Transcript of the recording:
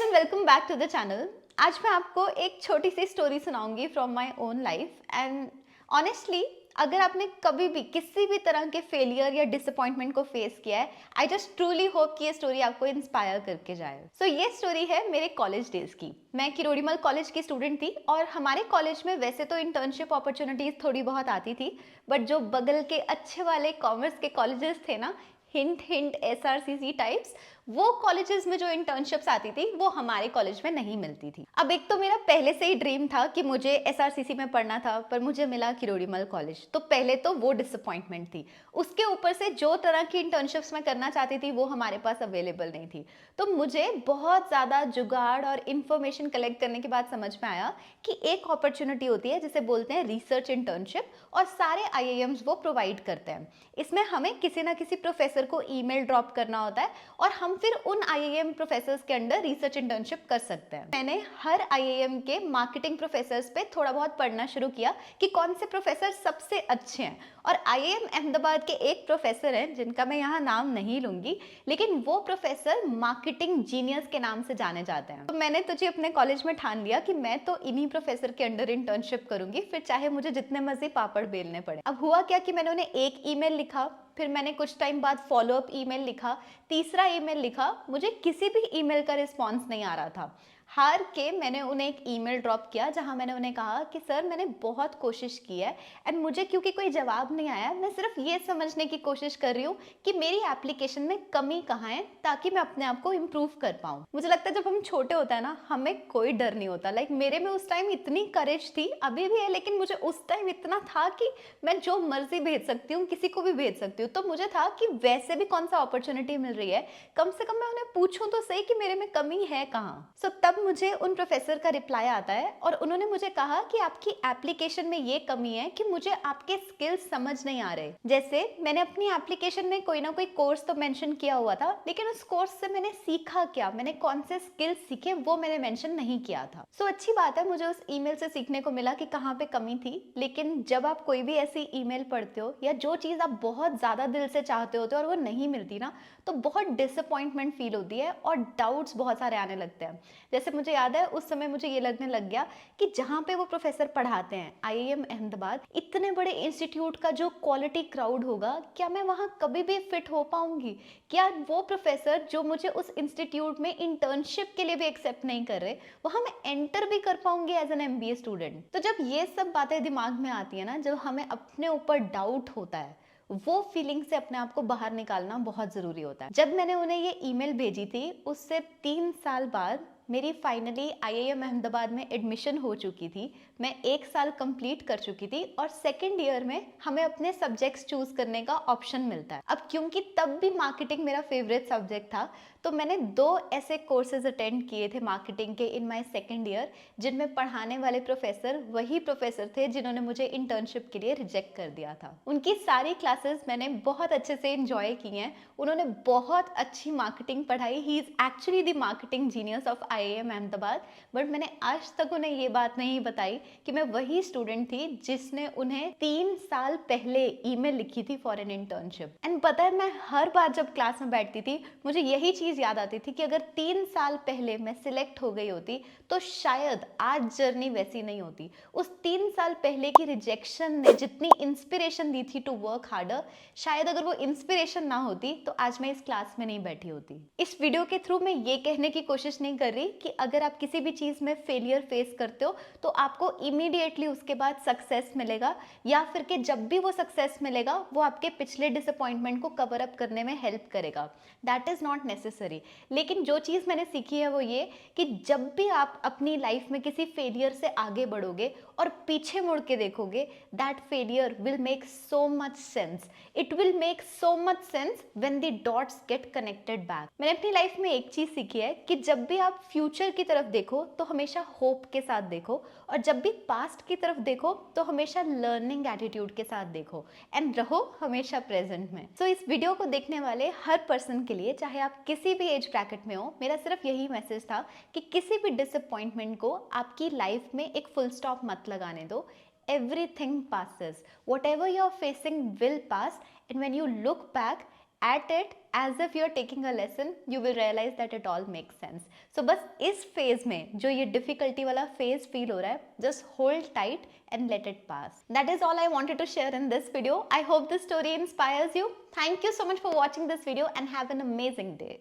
And welcome back to the channel. आज मैं आपको एक छोटी सी स्टोरी सुनाऊंगी from my own life. And honestly अगर आपने कभी भी किसी भी तरह के फेलियर या डिसअपॉइंटमेंट को फेस किया है, आई जस्ट ट्रूली होप कि ये स्टोरी आपको इंस्पायर करके जाए। सो ये स्टोरी है मेरे कॉलेज डेज की। मैं किरोड़ीमल कॉलेज की स्टूडेंट थी और हमारे कॉलेज में वैसे तो इंटर्नशिप अपॉर्चुनिटीज थोड़ी बहुत आती थी, बट जो बगल के अच्छे वाले कॉमर्स के कॉलेजेस थे ना, हिंट हिंट एसआरसीसी टाइप्स, वो कॉलेजेस में जो इंटर्नशिप्स आती थी वो हमारे कॉलेज में नहीं मिलती थी। अब एक तो मेरा पहले से ही ड्रीम था कि मुझे एसआरसीसी में पढ़ना था, पर मुझे मिला किरोड़ीमल कॉलेज, तो पहले तो वो डिसअपॉइंटमेंट थी। उसके ऊपर से जो तरह की इंटर्नशिप्स मैं करना चाहती थी वो हमारे पास अवेलेबल नहीं थी। तो मुझे बहुत ज़्यादा जुगाड़ और इन्फॉर्मेशन कलेक्ट करने के बाद समझ में आया कि एक अपॉर्चुनिटी होती है जिसे बोलते हैं रिसर्च इंटर्नशिप, और सारे आईआईएम्स वो प्रोवाइड करते हैं। इसमें हमें किसी ना किसी प्रोफेसर को ईमेल ड्रॉप करना होता है और हम फिर उन आईआईएम प्रोफेसर्स के अंडर रिसर्च इंटर्नशिप कर सकते हैं। मैंने हर आईआईएम के मार्केटिंग प्रोफेसर्स पे थोड़ा बहुत पढ़ना शुरू किया कि कौन से प्रोफेसर सबसे अच्छे हैं। और आईआईएम अहमदाबाद के एक प्रोफेसर हैं जिनका मैं यहाँ नाम नहीं लूंगी, लेकिन वो प्रोफेसर मार्केटिंग जीनियस के नाम से जाने जाते हैं। तो मैंने तुझे अपने कॉलेज में ठान लिया कि मैं तो इन्हीं प्रोफेसर के अंडर इंटर्नशिप करूंगी, फिर चाहे मुझे जितने मर्जी पापड़ बेलने पड़े। अब हुआ क्या कि मैंने उन्हें एक ईमेल लिखा, फिर मैंने कुछ टाइम बाद फॉलोअप ईमेल लिखा, तीसरा ईमेल लिखा, मुझे किसी भी ईमेल का रिस्पॉन्स नहीं आ रहा था। हार के मैंने उन्हें एक ईमेल ड्रॉप किया जहां मैंने उन्हें कहा कि सर मैंने बहुत कोशिश की है एंड मुझे क्योंकि कोई जवाब नहीं आया, मैं सिर्फ ये समझने की कोशिश कर रही हूँ कि मेरी एप्लीकेशन में कमी कहाँ है ताकि मैं अपने आप को इम्प्रूव कर पाऊँ। मुझे लगता है जब हम छोटे होते हैं ना, हमें कोई डर नहीं होता। लाइक मेरे में उस टाइम इतनी करेज थी, अभी भी है, लेकिन मुझे उस टाइम इतना था कि मैं जो मर्जी भेज सकती हूँ, किसी को भी भेज सकती हूँ। तो मुझे था कि वैसे भी कौन सा अपॉर्चुनिटी मिल रही है, कम से कम मैं उन्हें पूछूं तो सही कि मेरे में कमी है कहाँ। सो तब मुझे उन प्रोफेसर का रिप्लाई आता है और उन्होंने मुझे कहा कि आपकी एप्लीकेशन में ये कमी है कि मुझे आपके स्किल्स समझ नहीं आ रहे। जैसे मैंने अपनी एप्लीकेशन में कोई ना कोई कोर्स तो मेंशन किया हुआ था, लेकिन उस कोर्स से मैंने सीखा क्या, मैंने कौन से स्किल्स सीखे, वो मैंने मेंशन नहीं किया था। सो अच्छी बात है, मुझे उस ईमेल से सीखने को मिला कि कहाँ पे कमी थी। लेकिन जब आप कोई भी ऐसी ईमेल पढ़ते हो या जो चीज़ आप बहुत ज़्यादा दिल से चाहते होते हो और वो नहीं मिलती ना, तो बहुत डिसअपॉइंटमेंट फील होती है और डाउट्स बहुत सारे आने लगते हैं। जैसे मुझे याद है उस समय मुझे ये लगने लग गया कि जहाँ पे वो प्रोफेसर पढ़ाते हैं आईआईएम अहमदाबाद, इतने बड़े इंस्टीट्यूट का जो क्वालिटी क्राउड होगा, क्या मैं वहाँ कभी भी फिट हो पाऊंगी? क्या वो प्रोफेसर जो मुझे उस इंस्टीट्यूट में इंटर्नशिप के लिए भी एक्सेप्ट नहीं कर रहे, वहाँ मैं एंटर भी कर पाऊंगी एज एन एमबीए स्टूडेंट? तो जब ये सब बातें दिमाग में आती है ना, जब हमें अपने ऊपर डाउट होता है, वो फीलिंग से अपने आप को बाहर निकालना बहुत ज़रूरी होता है। जब मैंने उन्हें ये ईमेल भेजी थी, उससे 3 साल बाद मेरी फाइनली आईआईएम अहमदाबाद में एडमिशन हो चुकी थी। मैं 1 साल कंप्लीट कर चुकी थी और सेकेंड ईयर में हमें अपने सब्जेक्ट्स चूज करने का ऑप्शन मिलता है। अब क्योंकि तब भी मार्केटिंग मेरा फेवरेट सब्जेक्ट था, तो मैंने 2 ऐसे कोर्सेज अटेंड किए थे मार्केटिंग के इन माय सेकेंड ईयर, जिनमें पढ़ाने वाले प्रोफेसर वही प्रोफेसर थे जिन्होंने मुझे इंटर्नशिप के लिए रिजेक्ट कर दिया था। उनकी सारी क्लासेस मैंने बहुत अच्छे से इंजॉय की हैं। उन्होंने बहुत अच्छी मार्केटिंग पढ़ाई। He is actually the marketing genius of IIM Ahmedabad. But मैंने आज तक उन्हें ये बात नहीं बताई कि मैं वही स्टूडेंट थी जिसने उन्हें 3 साल पहले ईमेल लिखी थी फॉर एन इंटर्नशिप। एंड पता है, मैं हर बार जब क्लास में बैठती थी मुझे यही चीज याद आती थी कि अगर 3 साल पहले मैं सिलेक्ट हो गई होती तो शायद आज जर्नी वैसी नहीं होती। उस 3 साल पहले की रिजेक्शन ने जितनी इंस्पिरेशन दी थी टू वर्क हार्डर, शायद अगर वो इंस्पिरेशन ना होती तो आज मैं इस क्लास में नहीं बैठी होती। इस वीडियो के थ्रू मैं ये कहने की कोशिश नहीं कर रही कि अगर आप किसी भी चीज में फेलियर फेस करते हो तो आपको इमीडिएटली उसके बाद सक्सेस मिलेगा, या फिर कि जब भी वो सक्सेस मिलेगा वो आपके पिछले डिसअपॉइंटमेंट को कवर अप करने में हेल्प करेगा। That is not necessary. लेकिन जो चीज मैंने सीखी है वो ये कि जब भी आप अपनी लाइफ में किसी फेलियर से आगे बढ़ोगे और पीछे मुड़ के देखोगे, that failure will make so much sense. It will make so much sense when the dots get connected back. मैंने अपनी लाइफ में एक चीज सीखी है कि जब भी आप फ्यूचर की तरफ देखो तो हमेशा होप के साथ देखो, और जब भी पास्ट की तरफ देखो तो हमेशा लर्निंग एटीट्यूड के साथ देखो, एंड रहो हमेशा प्रेजेंट में। सो इस वीडियो को देखने वाले हर पर्सन के लिए, चाहे आप किसी भी एज ब्रैकेट में हो, मेरा सिर्फ यही मैसेज था कि किसी भी डिसअपॉइंटमेंट को आपकी लाइफ में एक फुल स्टॉप मत लगाने दो। Everything passes. Whatever you're facing will pass, and when you look back, at it as if you're taking a lesson, you will realize that it all makes sense. So बस इस phase में जो ये difficulty वाला phase feel हो रहा है, just hold tight and let it pass. That is all I wanted to share in this video. I hope this story inspires you. Thank you so much for watching this video and have an amazing day.